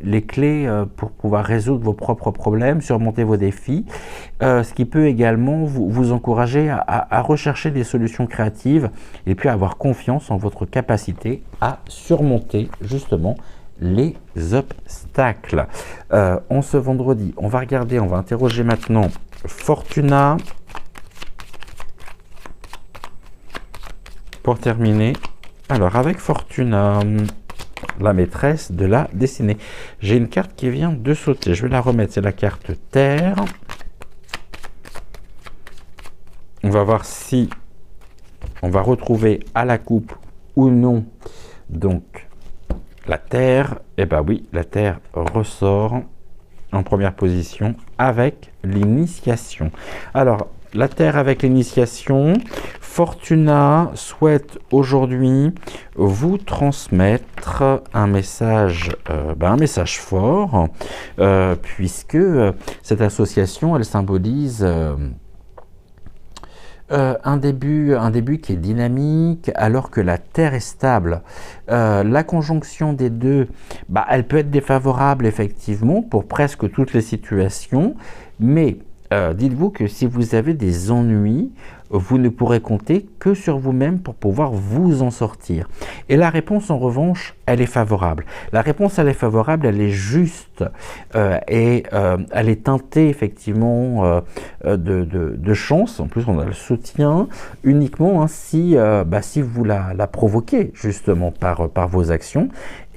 les clés pour pouvoir résoudre vos propres problèmes, surmonter vos défis, ce qui peut également vous encourager à rechercher des solutions créatives et puis à avoir confiance en votre capacité à surmonter justement les obstacles. En ce vendredi, on va interroger maintenant Fortuna pour terminer. Alors, avec Fortuna, la maîtresse de la destinée. J'ai une carte qui vient de sauter. Je vais la remettre. C'est la carte Terre. On va voir si on va retrouver à la coupe ou non. Donc, la Terre. Eh bien oui, la Terre ressort en première position avec l'initiation. Alors, la Terre avec l'initiation, Fortuna souhaite aujourd'hui vous transmettre un message fort, puisque cette association, elle symbolise un début qui est dynamique, alors que la Terre est stable. La conjonction des deux, elle peut être défavorable effectivement pour presque toutes les situations, mais dites-vous que si vous avez des ennuis, vous ne pourrez compter que sur vous-même pour pouvoir vous en sortir. Et la réponse, en revanche, elle est favorable. La réponse, elle est favorable, elle est juste et elle est teintée effectivement de chance. En plus, on a le soutien uniquement si vous la provoquez justement par vos actions.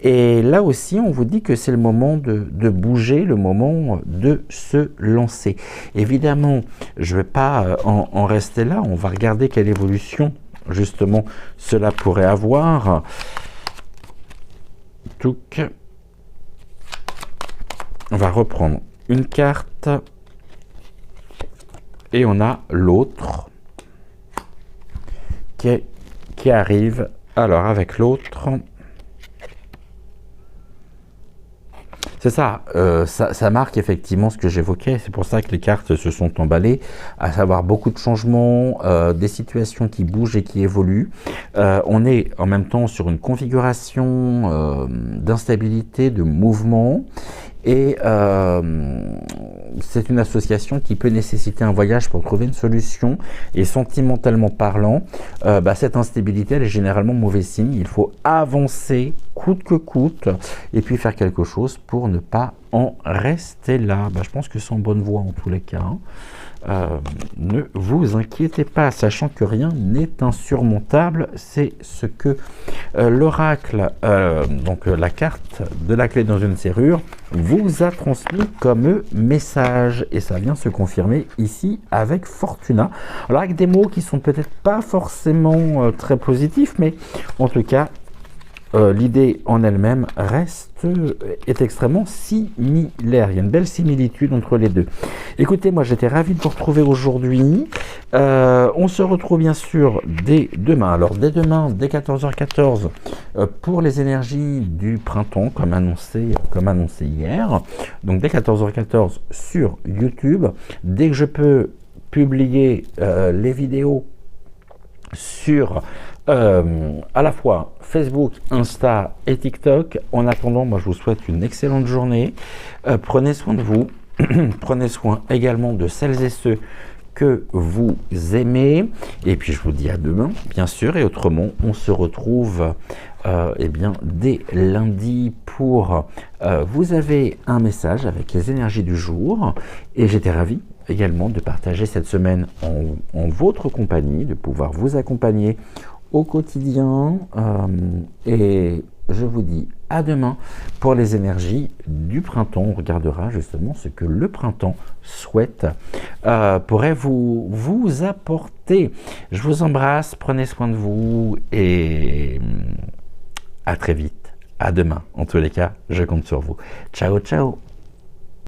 Et là aussi, on vous dit que c'est le moment de bouger, le moment de se lancer. Évidemment, je ne vais pas en rester là. On va regarder quelle évolution, justement, cela pourrait avoir. Donc, on va reprendre une carte. Et on a l'autre qui arrive. Alors, avec l'autre... C'est ça, ça marque effectivement ce que j'évoquais, c'est pour ça que les cartes se sont emballées, à savoir beaucoup de changements, des situations qui bougent et qui évoluent. On est en même temps sur une configuration d'instabilité, de mouvement, et c'est une association qui peut nécessiter un voyage pour trouver une solution, et sentimentalement parlant, cette instabilité, elle est généralement mauvais signe. Il faut avancer coûte que coûte, et puis faire quelque chose pour ne pas en rester là. Je pense que c'est en bonne voie en tous les cas. Ne vous inquiétez pas, sachant que rien n'est insurmontable. C'est ce que l'oracle, donc la carte de la clé dans une serrure, vous a transmis comme message. Et ça vient se confirmer ici avec Fortuna. Alors avec des mots qui sont peut-être pas forcément très positifs, mais en tout cas, l'idée en elle-même est extrêmement similaire. Il y a une belle similitude entre les deux. Écoutez, moi j'étais ravi de vous retrouver aujourd'hui. On se retrouve bien sûr dès demain. Alors dès demain, dès 14h14, pour les énergies du printemps, comme annoncé hier. Donc dès 14h14 sur YouTube. Dès que je peux publier les vidéos sur à la fois Facebook, Insta et TikTok. En attendant, moi je vous souhaite une excellente journée. Prenez soin de vous. Prenez soin également de celles et ceux que vous aimez. Et puis je vous dis à demain, bien sûr. Et autrement, on se retrouve eh bien, dès lundi pour... vous avez un message avec les énergies du jour. Et j'étais ravi également de partager cette semaine en votre compagnie, de pouvoir vous accompagner au quotidien. Et je vous dis à demain pour les énergies du printemps. On regardera justement ce que le printemps souhaite, pourrait vous apporter. Je vous embrasse, prenez soin de vous et à très vite. À demain. En tous les cas, je compte sur vous. Ciao, ciao.